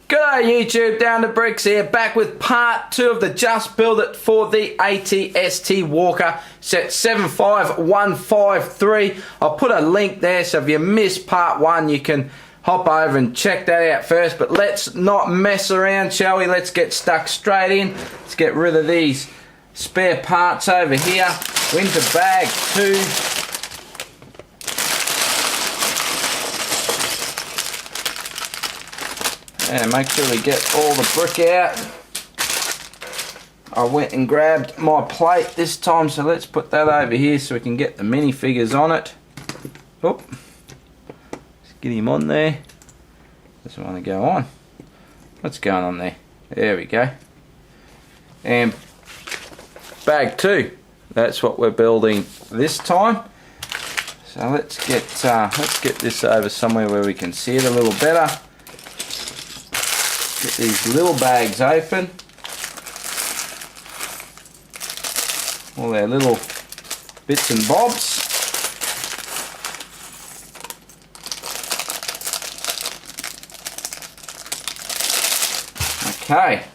G'day YouTube, Down to Bricks here, back with part 2 of the Just Build It for the ATST Walker set 75153. I'll put a link there, so if you missed part 1 you can hop over and check that out first. But let's not mess around, shall we? Let's get stuck straight in. Let's get rid of these spare parts over here. We're into bag 2. And make sure we get all the brick out. I went and grabbed my plate this time, so let's put that over here so we can get the minifigures on it. Oop. Let's get him on there. Doesn't want to go on. What's going on there? There we go. And bag 2. That's what we're building this time. So let's get this over somewhere where we can see it a little better. Get these little bags open. All their little bits and bobs. Okay,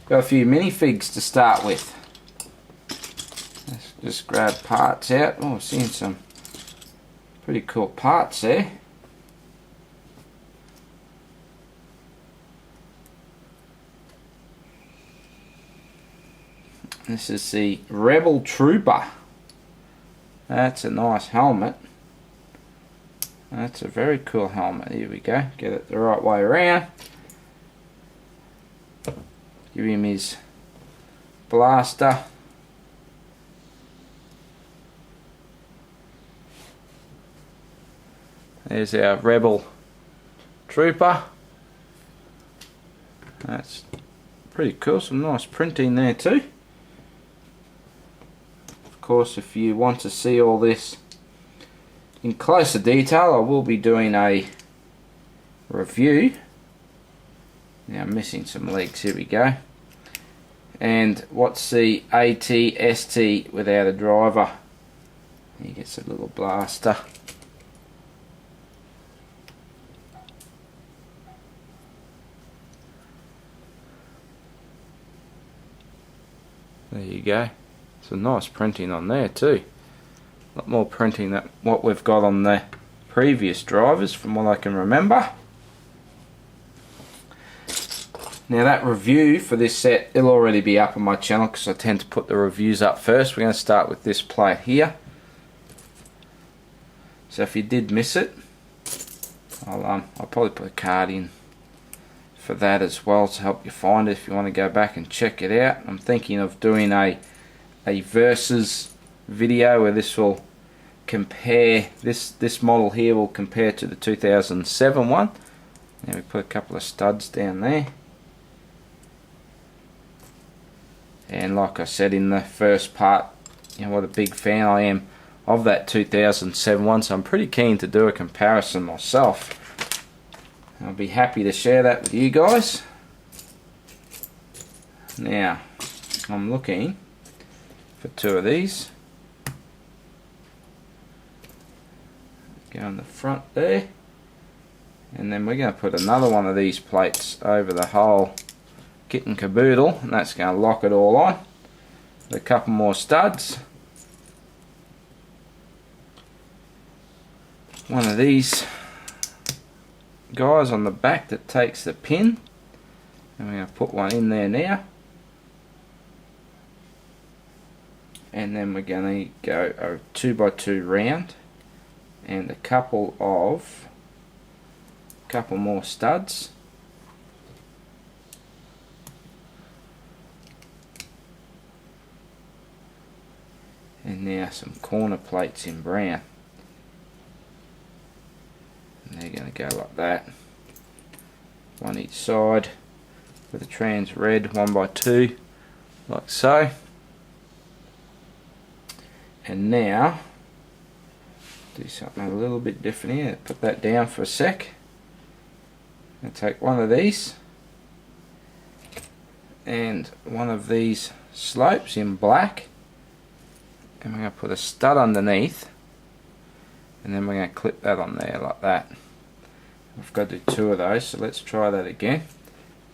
got a few minifigs to start with. Let's just grab parts out. Oh, I'm seeing some pretty cool parts there. This is the Rebel Trooper. That's a nice helmet. That's a very cool helmet. Here we go. Get it the right way around. Give him his blaster. There's our Rebel Trooper. That's pretty cool. Some nice printing there too. Of course, if you want to see all this in closer detail, I will be doing a review. Now I'm missing some legs. Here we go. And what's the ATST without a driver? He gets a little blaster. There you go. Some nice printing on there too. A lot more printing than what we've got on the previous drivers from what I can remember. Now that review for this set, it'll already be up on my channel because I tend to put the reviews up first. We're going to start with this plate here. So if you did miss it, I'll probably put a card in for that as well to help you find it if you want to go back and check it out. I'm thinking of doing a versus video where this will compare, this model here will compare to the 2007 one. Now we put a couple of studs down there. And like I said in the first part, you know what a big fan I am of that 2007 one, so I'm pretty keen to do a comparison myself. I'll be happy to share that with you guys. Now, I'm looking for 2 of these. Go on the front there. And then we're going to put another one of these plates over the whole kit and caboodle, and that's going to lock it all on. With a couple more studs. One of these guys on the back that takes the pin, and we're going to put one in there now. And then we're going to go a 2x2 round and a couple more studs. And now some corner plates in brown. And they're going to go like that. One each side with a trans red 1x2 like so. And now do something a little bit different here. Put that down for a sec. I'll take one of these and one of these slopes in black, and we're going to put a stud underneath, and then we're going to clip that on there like that. I've got to do 2 of those, so let's try that again.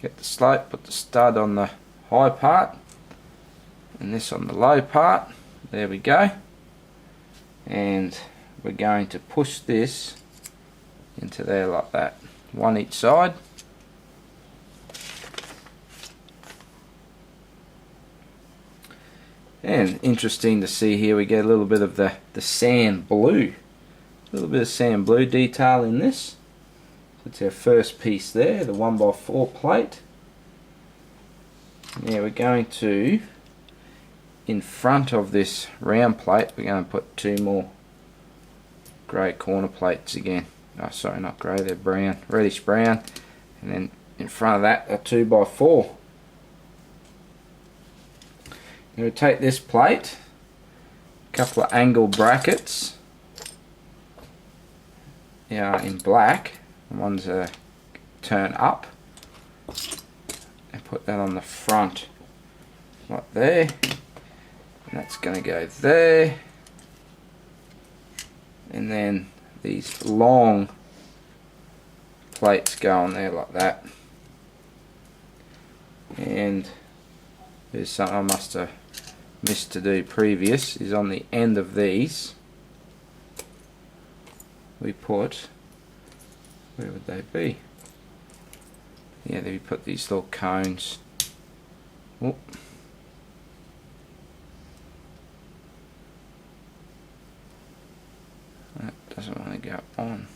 get the slope, put the stud on the high part and this on the low part. There we go. And we're going to push this into there like that, one each side. And interesting to see here, we get a little bit of the sand blue, a little bit of sand blue detail in this. That's our first piece there, the 1x4 plate. Now we're going to, in front of this round plate, we're going to put two more grey corner plates again. Oh, sorry, not grey, they're brown, reddish brown. And then in front of that, a 2x4. I'm going to take this plate, a couple of angle brackets, in black, one's a turn up, and put that on the front, like there, and that's going to go there, and then these long plates go on there like that. And there's something I must have missed to do previous, is on the end of these we put, where would they be? Yeah, we put these little cones. Oh. That doesn't want to go on.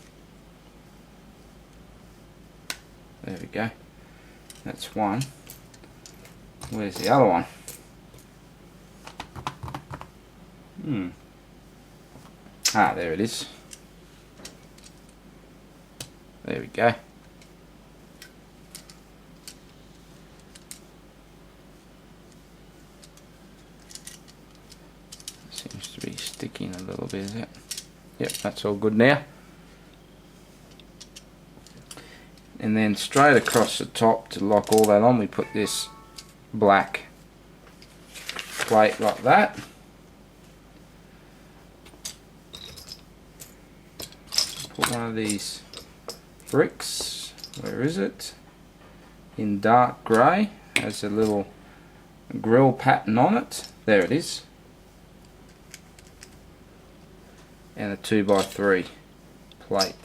There we go. That's one. Where's the other one? Ah, there it is. There we go. Seems to be sticking a little bit, is it? Yep, that's all good now. And then straight across the top to lock all that on, we put this black plate like that. Put one of these bricks, where is it? In dark grey, has a little grill pattern on it. There it is. And a 2x3 plate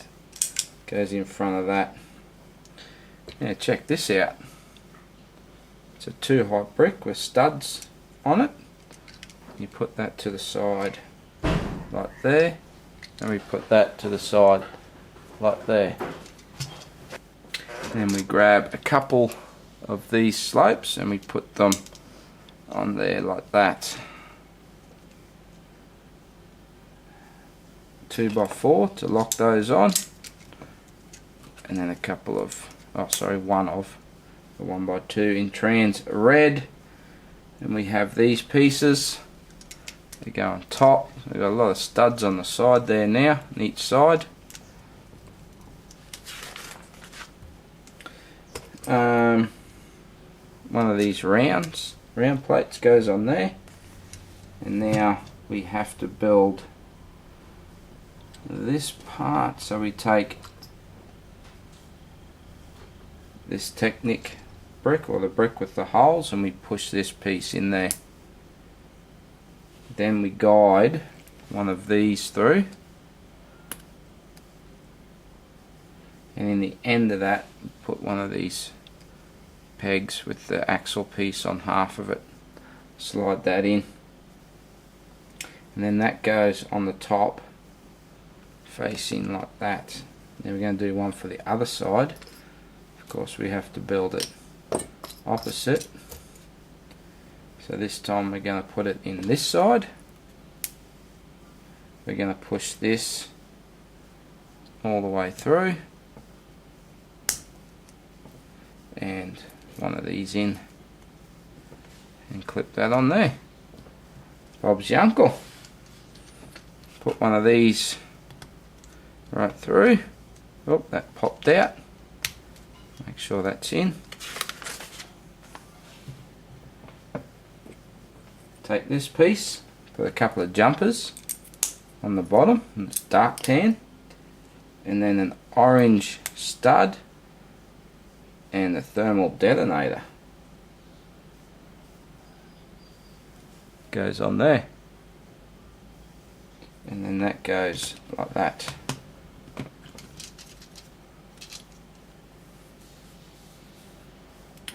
goes in front of that. Now check this out. It's a 2-height brick with studs on it. You put that to the side like there, and we put that to the side like there. Then we grab a couple of these slopes and we put them on there like that. 2x4 to lock those on, and then a couple of, oh sorry, one of the 1x2 in trans red. And we have these pieces, they go on top. We've got a lot of studs on the side there now, on each side. One of these round plates goes on there, and now we have to build this part. So we take this Technic brick, or the brick with the holes, and we push this piece in there. Then we guide one of these through, and in the end of that put one of these pegs with the axle piece on half of it, slide that in, and then that goes on the top facing like that. Then we're going to do one for the other side. Of course we have to build it opposite, so this time we're going to put it in this side. We're going to push this all the way through, and one of these in, and clip that on there. Bob's your uncle. Put one of these right through. Oh, that popped out. Make sure that's in. Take this piece, put a couple of jumpers on the bottom, and it's dark tan, and then an orange stud and the thermal detonator goes on there, and then that goes like that.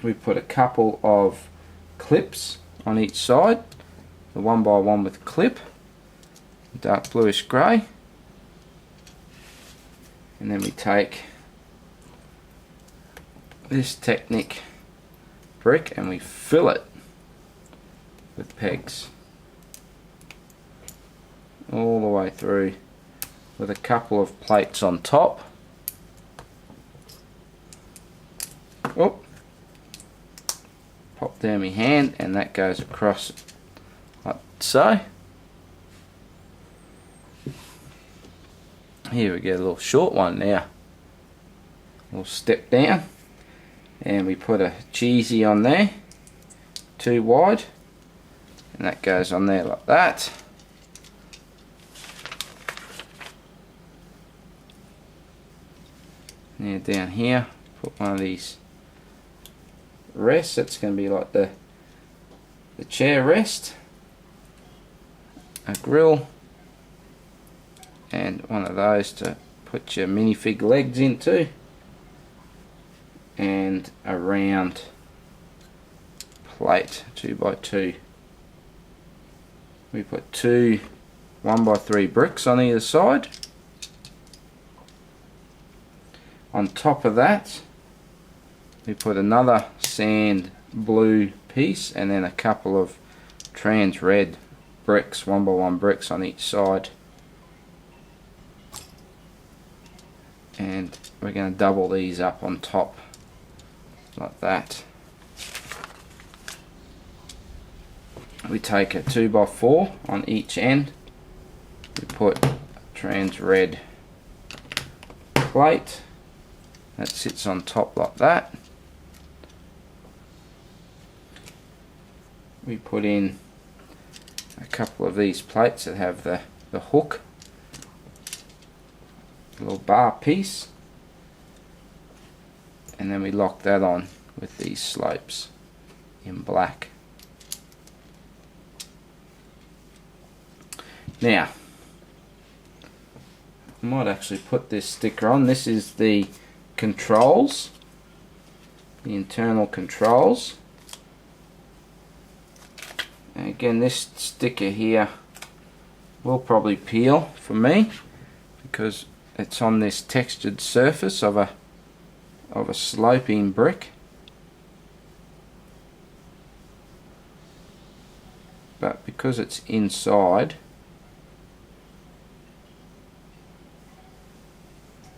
We put a couple of clips on each side, the 1x1 with clip, dark bluish grey, and then we take this Technic brick and we fill it with pegs all the way through, with a couple of plates on top. Oh, pop down my hand, and that goes across like so. Here we get a little short one now. We'll step down, and we put a cheesy on there, 2 wide, and that goes on there like that. Now down here, put one of these rests. That's going to be like the chair rest, a grill, and one of those to put your minifig legs into, and a round plate 2x2. We put 2 1x3 bricks on either side. On top of that, we put another sand blue piece, and then a couple of trans red bricks, 1x1 bricks on each side. And we're going to double these up on top like that. We take a 2x4 on each end. We put a trans red plate that sits on top like that. We put in a couple of these plates that have the hook, a little bar piece, and then we lock that on with these slopes in black. Now, I might actually put this sticker on. This is the controls, the internal controls. And again, this sticker here will probably peel for me because it's on this textured surface of a sloping brick. But because it's inside,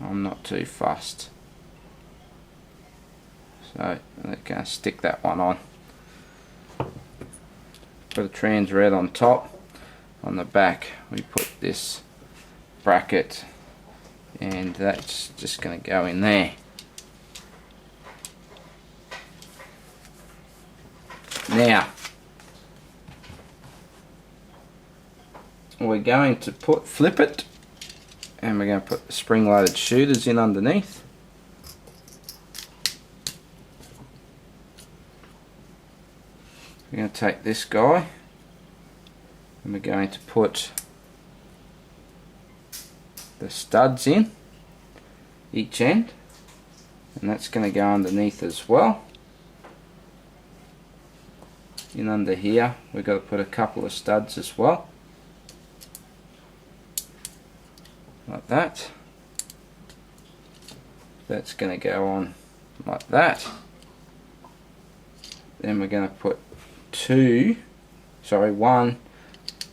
I'm not too fussed. So I'm going to stick that one on. Put a trans red on top. On the back we put this bracket, and that's just going to go in there. Now we're going to flip it, and we're going to put the spring-loaded shooters in underneath. We're going to take this guy, and we're going to put the studs in each end, and that's going to go underneath as well. In under here we've got to put a couple of studs as well, like that. That's going to go on like that. Then we're going to put one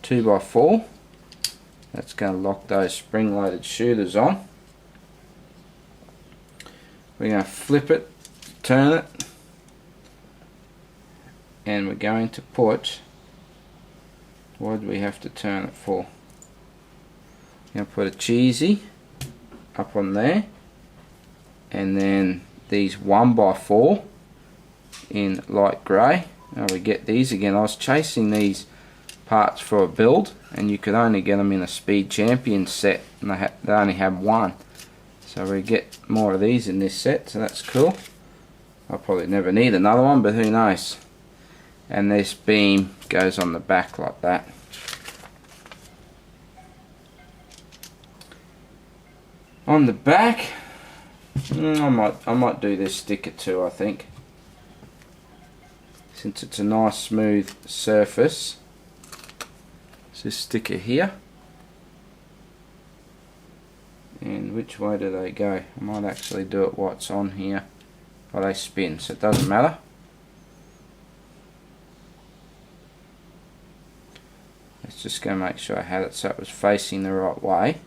2x4. That's going to lock those spring-loaded shooters on. We're going to flip it, turn it, and we're going to put, what do we have to turn it for? We're going to put a cheesy up on there, and then these 1x4 in light grey. Now we get these again. I was chasing these parts for a build, and you could only get them in a Speed Champion set, and they only have one. So we get more of these in this set, so that's cool. I'll probably never need another one, but who knows. And this beam goes on the back like that. On the back, I might do this sticker too, I think. Since it's a nice smooth surface. It's this sticker here. And which way do they go? I might actually do it what's on here. Well, they spin, so it doesn't matter. Let's just go make sure I had it so it was facing the right way.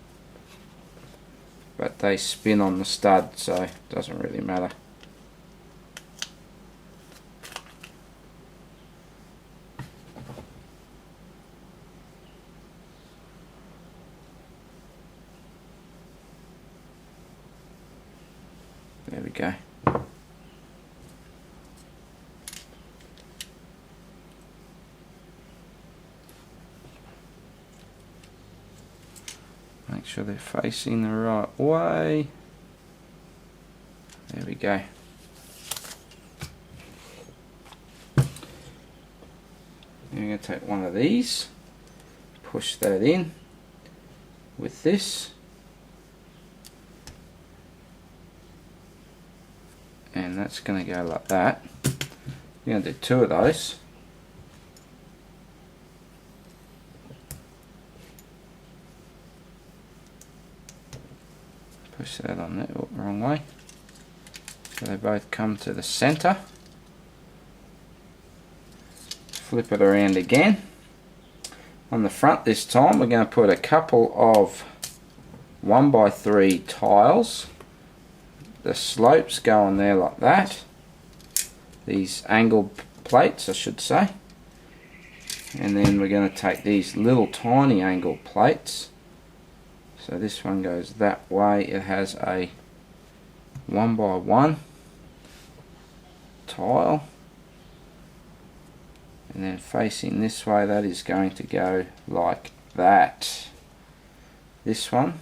But they spin on the stud, so it doesn't really matter. There we go. Make sure they're facing the right way. There we go. Now I'm going to take one of these, push that in with this, and that's going to go like that. We're going to do two of those. Push that on there, oh, wrong way. So they both come to the center. Flip it around again. On the front this time we're going to put a couple of 1x3 tiles. The slopes go on there like that. These angled plates, I should say. And then we're going to take these little tiny angled plates. So this one goes that way. It has a 1x1 tile, and then facing this way that is going to go like that. This one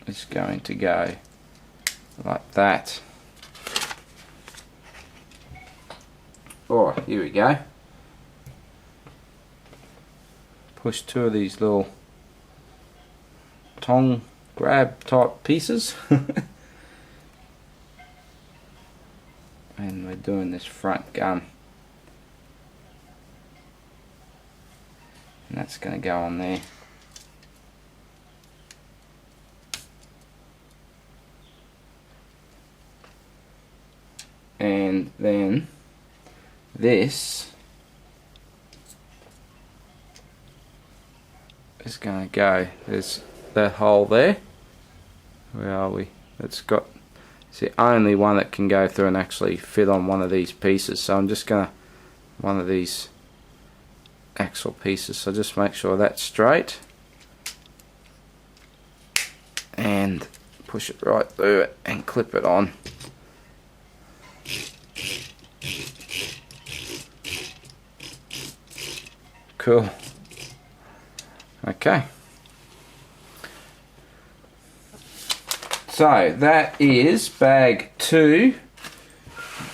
is going to go like that. Oh, here we go. Push two of these little tong grab type pieces and we're doing this front gun, and that's going to go on there. And then this is going to go, there's that hole there. Where are we? It's the only one that can go through and actually fit on one of these pieces. So I'm just going to, one of these axle pieces, so just make sure that's straight and push it right through it and clip it on. Cool. Okay. So that is bag 2.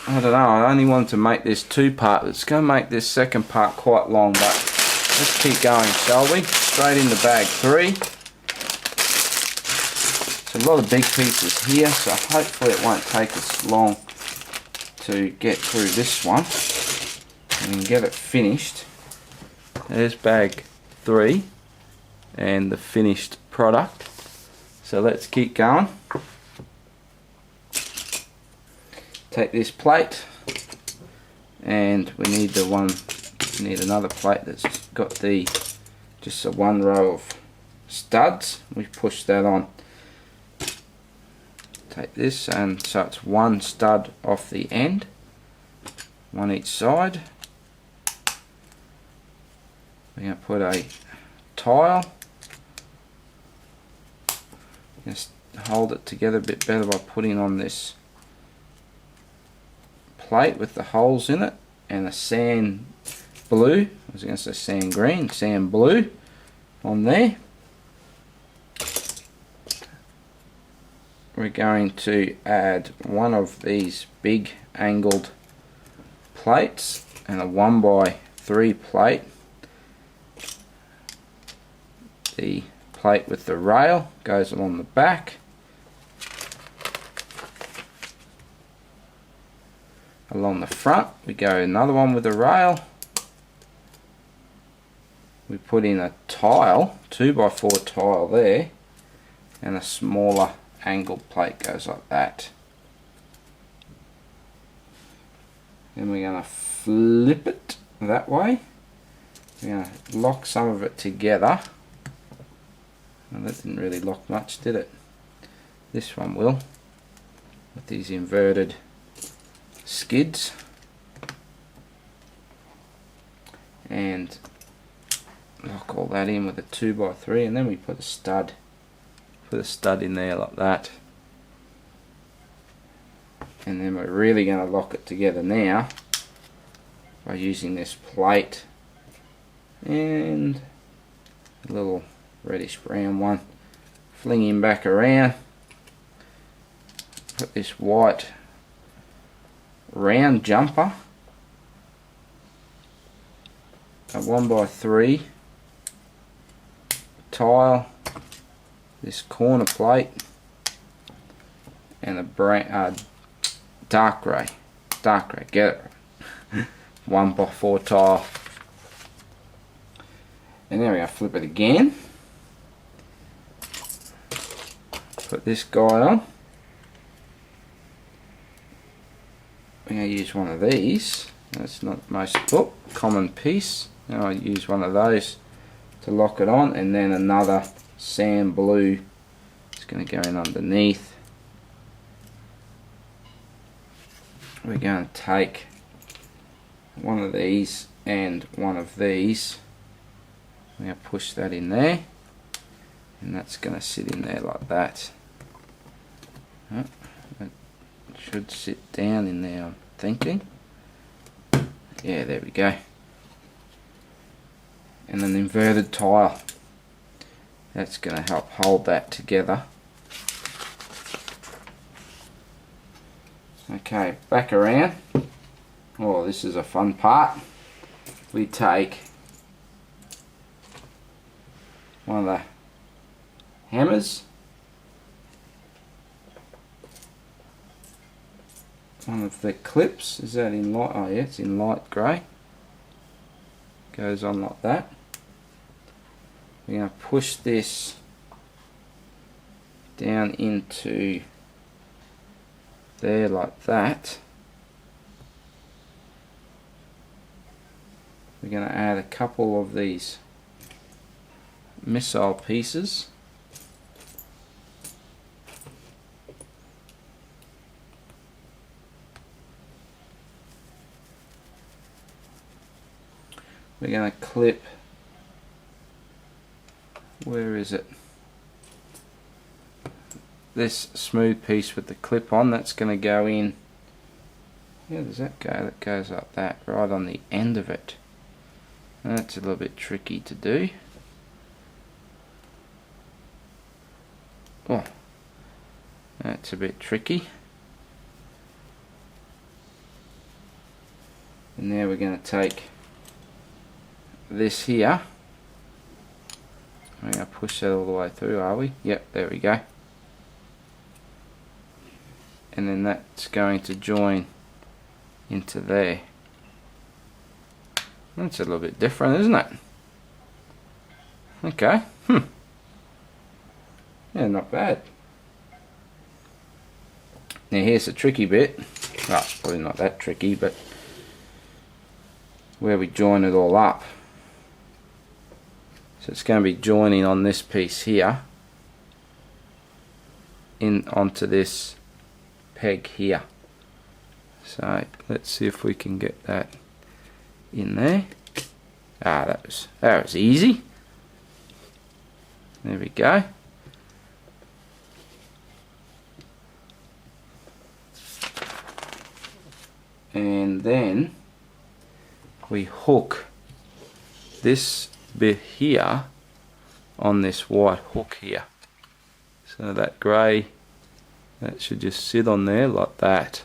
I don't know, I only wanted to make this 2-part. It's going to make this second part quite long, but let's keep going, shall we? Straight into bag 3. It's a lot of big pieces here, so hopefully it won't take us long to get through this one and get it finished. There's bag 3 and the finished product. So let's keep going. Take this plate, and we need another plate that's got just a one row of studs. We push that on. Take this, and so it's one stud off the end, one each side. We're going to put a tile. Just hold it together a bit better by putting on this plate with the holes in it, and a sand blue, I was going to say sand green, sand blue on there. we're going to add one of these big angled plates and a 1x3 plate. The plate with the rail goes along the back. Along the front we go another one with a rail. We put in a tile, 2x4 tile there, and a smaller angled plate goes like that. Then we're going to flip it that way. We're going to lock some of it together. Well, that didn't really lock much, did it? This one will, with these inverted skids. And lock all that in with a 2x3, and then we put a stud in there like that. And then we're really going to lock it together now by using this plate and a little reddish brown one. Fling him back around. Put this white round jumper, a 1x3 tile, this corner plate, and a dark grey, get it right. 1x4 tile, and then we're going to flip it again. Put this guy on. We're going to use one of these. That's not the most common piece. Now I use one of those to lock it on, and then another sand blue is going to go in underneath. We're going to take one of these and one of these. We're going to push that in there, and that's going to sit in there like that. It should sit down in there, I'm thinking. Yeah, there we go. And an inverted tile. That's going to help hold that together. Okay, back around. Oh, this is a fun part. We take one of the hammers, one of the clips. Is that in light? Oh yeah, it's in light grey. Goes on like that. We're going to push this down into there like that. We're going to add a couple of these missile pieces. We're going to clip, where is it? This smooth piece with the clip on, that's going to go in. Where does that go? That goes like that, right on the end of it. That's a little bit tricky to do. Oh, that's a bit tricky. And now we're going to take this here. We're going to push that all the way through, are we? Yep, there we go. And then that's going to join into there. That's a little bit different, isn't it? Okay. Yeah, not bad. Now here's the tricky bit. Well, it's probably not that tricky, but where we join it all up. So it's going to be joining on this piece here in onto this peg here. So let's see if we can get that in there. Ah, that was easy. There we go. And then we hook this bit here on this white hook here. So that grey That should just sit on there like that.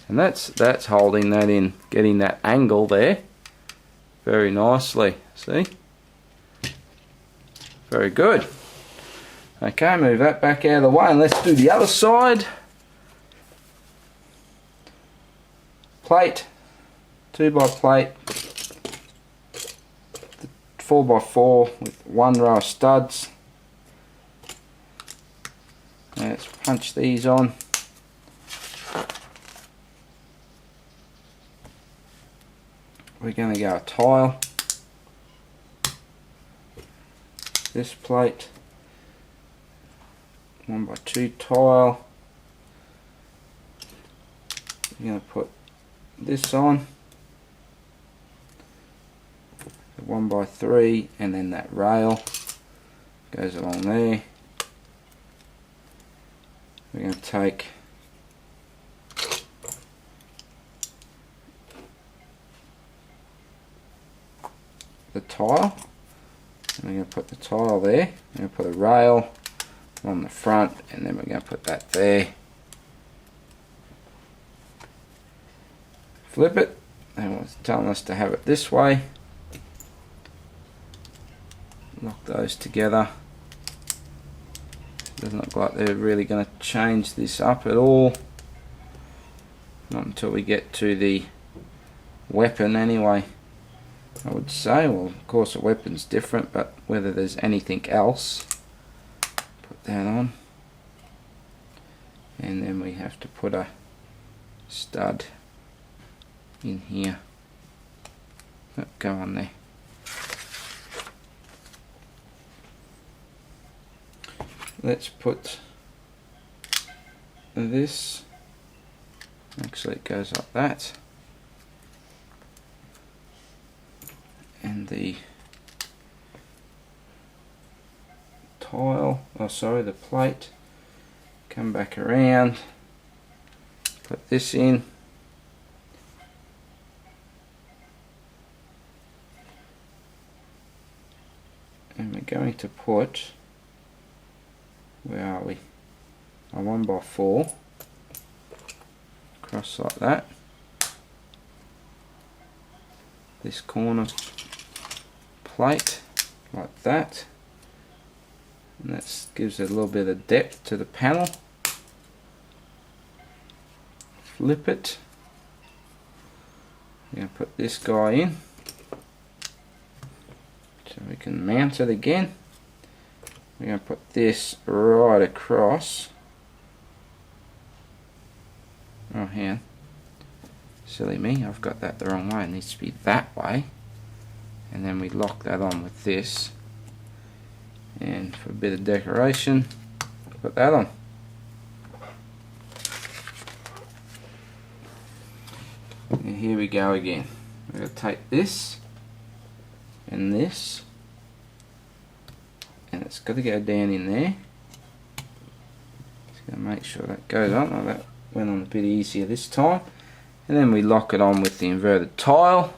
And that's holding that in, getting that angle there very nicely. See? Very good. Okay, move that back out of the way and let's do the other side. Plate, 2x plate, 4x4 with 1 row of studs. Now let's punch these on. We're going to go a tile. This plate, 1x2 tile. We're going to put this on, 1x3, and then that rail goes along there. We're going to take the tile, and we're going to put the tile there. We're going to put a rail on the front, and then we're going to put that there. Flip it, and it's telling us to have it this way. Lock those together. Doesn't look like they're really going to change this up at all. Not until we get to the weapon anyway, I would say. Well, of course the weapon's different, but whether there's anything else. Put that on. And then we have to put a stud in here. Go on there. Let's put this, actually it goes like that, and the tile, oh sorry, the plate, come back around, put this in, and we're going to put, where are we, a 1x4 across like that, this corner plate like that, and that gives it a little bit of depth to the panel. Flip it, we're going to put this guy in so we can mount it again. We're going to put this right across. Oh, hang on. Silly me, I've got that the wrong way. It needs to be that way. And then we lock that on with this. And for a bit of decoration, put that on. And here we go again. We're going to take this and this. And it's got to go down in there. Just going to make sure that goes on. Oh, that went on a bit easier this time. And then we lock it on with the inverted tile.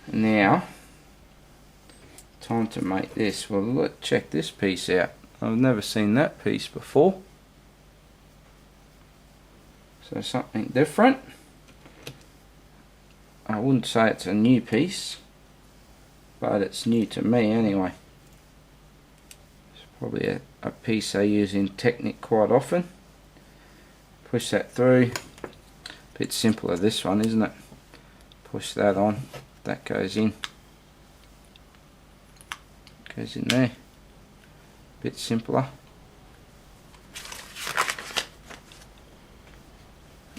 And now, time to make this. Well, let's check this piece out. I've never seen that piece before. So something different. I wouldn't say it's a new piece, but it's new to me anyway. It's probably a piece I use in Technic quite often. Push that through. Bit simpler this one, isn't it? Push that on. That goes in. Goes in there. Bit simpler.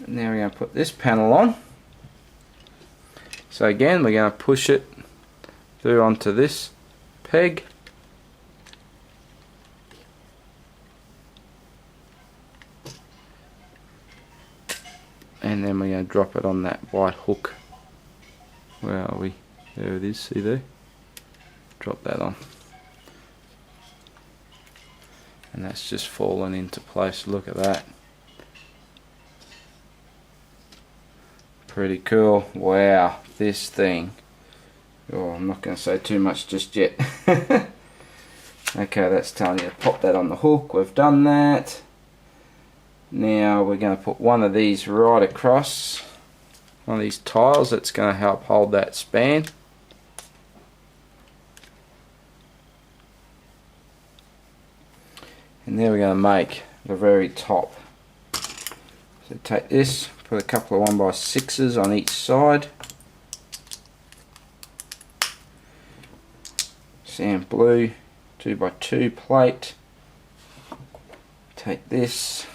And now we're going to put this panel on. So again, we're going to push it through onto this peg. And then we're going to drop it on that white hook. Where are we? There it is, see there? Drop that on. And that's just fallen into place, look at that. Pretty cool. Wow, this thing. Oh, I'm not going to say too much just yet. Okay, that's telling you to pop that on the hook. We've done that. Now we're going to put one of these right across, one of these tiles that's going to help hold that span. And there we're going to make the very top. So take this, put a couple of 1x6s on each side. Sand blue 2x2 plate. Take this,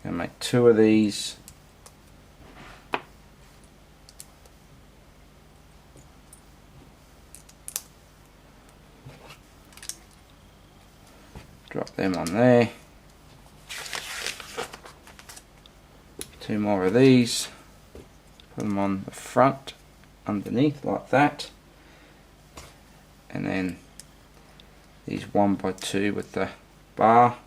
gonna make 2 of these. Drop them on there. 2 more of these. Put them on the front underneath like that. And then these 1x2 with the bar.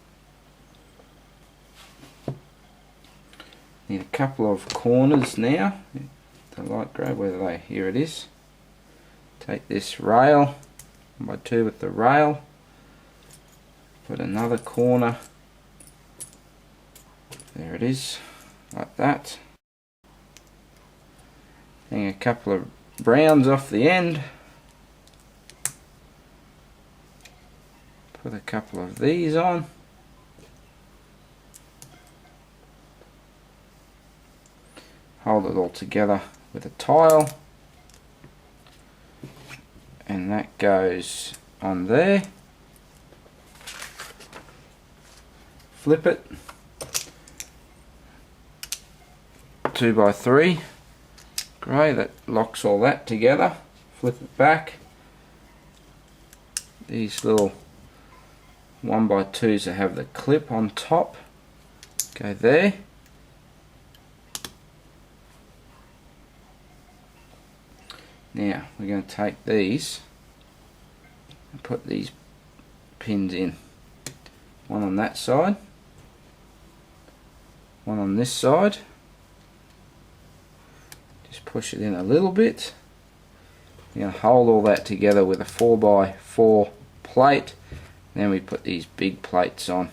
Need a couple of corners now. The light grey, where are they? Here it is. Take this rail, 1x2 with the rail. Put another corner. There it is, like that. Hang a couple of browns off the end. Put a couple of these on. Hold it all together with a tile. And that goes on there. Flip it. 2x3. Great, that locks all that together. Flip it back. These little 1x2s that have the clip on top go there. Now we're going to take these and put these pins in. One on that side, one on this side. Just push it in a little bit. You're going to hold all that together with a 4x4 plate. Then we put these big plates on.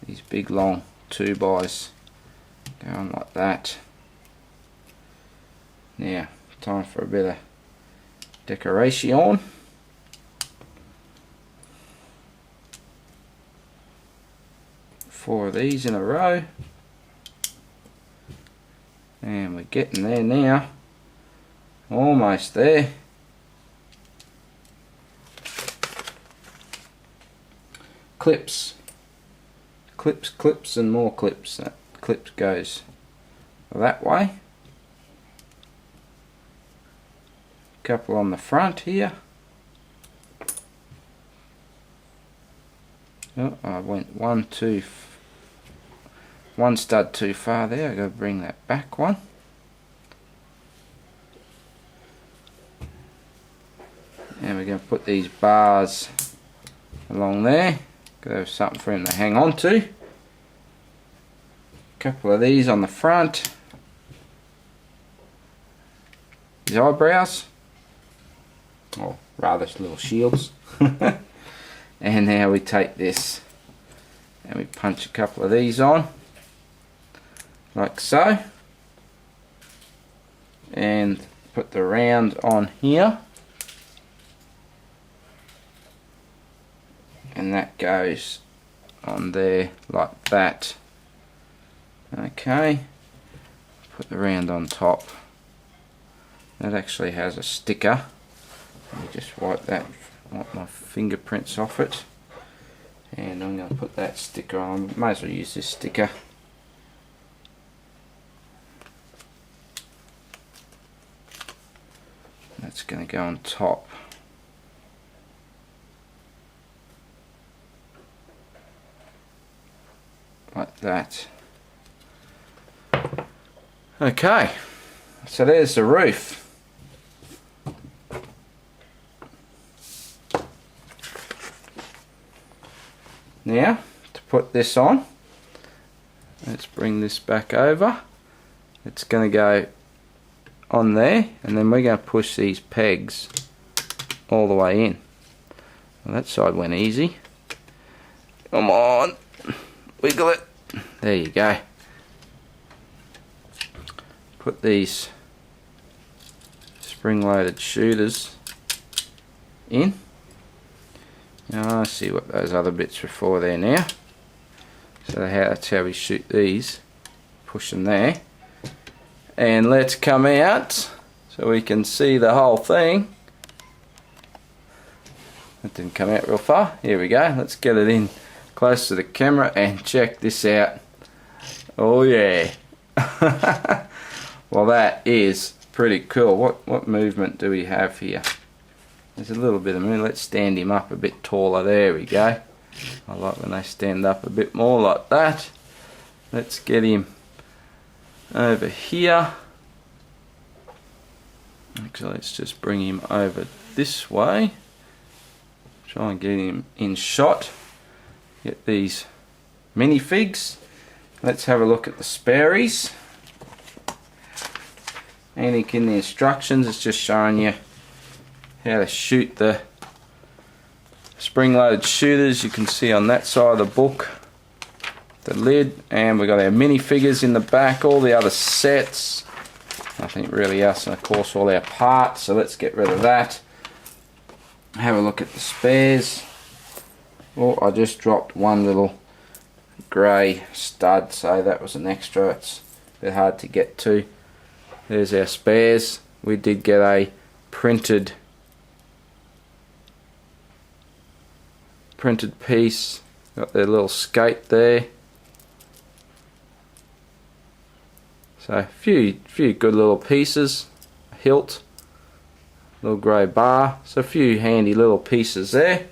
These big long 2x's go on like that. Now, time for a bit of decoration. Four of these in a row. And we're getting there now. Almost there. Clips. Clips, clips and more clips. That clip goes that way. Couple on the front here. Oh, I went one stud too far there. I got to bring that back one. And we're going to put these bars along there. Got to have something for him to hang on to. Couple of these on the front. His eyebrows. Or rather little shields. And now we take this and we punch a couple of these on like so, and put the round on here, and that goes on there like that. Okay, put the round on top. That actually has a sticker. Let me just wipe my fingerprints off it, and I'm going to put that sticker on. Might as well use this sticker. That's going to go on top. Like that. Okay, so there's the roof. Now, to put this on, let's bring this back over. It's going to go on there, and then we're going to push these pegs all the way in. Well, that side went easy. Come on, wiggle it. There you go. Put these spring-loaded shooters in. Now I see what those other bits were for there now. So that's how we shoot these. Push them there. And let's come out so we can see the whole thing. That didn't come out real far. Here we go. Let's get it in close to the camera and check this out. Oh yeah. Well, that is pretty cool. What movement do we have here? There's a little bit of movement. Let's stand him up a bit taller. There we go. I like when they stand up a bit more like that. Let's get him over here. Actually, let's just bring him over this way. Try and get him in shot. Get these minifigs. Let's have a look at the Sperry's. Anything in the instructions, it's just showing you how to shoot the spring-loaded shooters. You can see on that side of the book the lid, and we've got our minifigures in the back, all the other sets, nothing really else, and of course all our parts. So let's get rid of that. Have a look at the spares. Oh, I just dropped one little grey stud, so that was an extra. It's a bit hard to get to. There's our spares. We did get a printed piece. Got their little skate there. So a few good little pieces. A hilt, little grey bar. So a few handy little pieces there.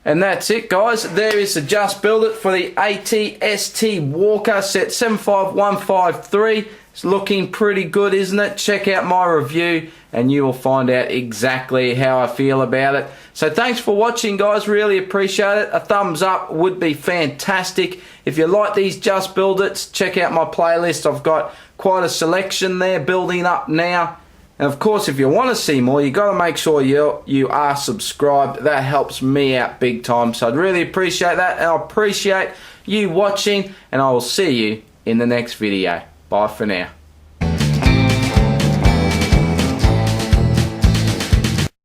And that's it, guys. There is the Just Build It for the ATST Walker set 75153. It's looking pretty good, isn't it? Check out my review and you will find out exactly how I feel about it. So thanks for watching, guys. Really appreciate it. A thumbs up would be fantastic. If you like these Just Build It's, check out my playlist. I've got quite a selection there building up now. And of course, if you want to see more, you got to make sure you are subscribed. That helps me out big time. So I'd really appreciate that, and I appreciate you watching, and I will see you in the next video. Bye for now.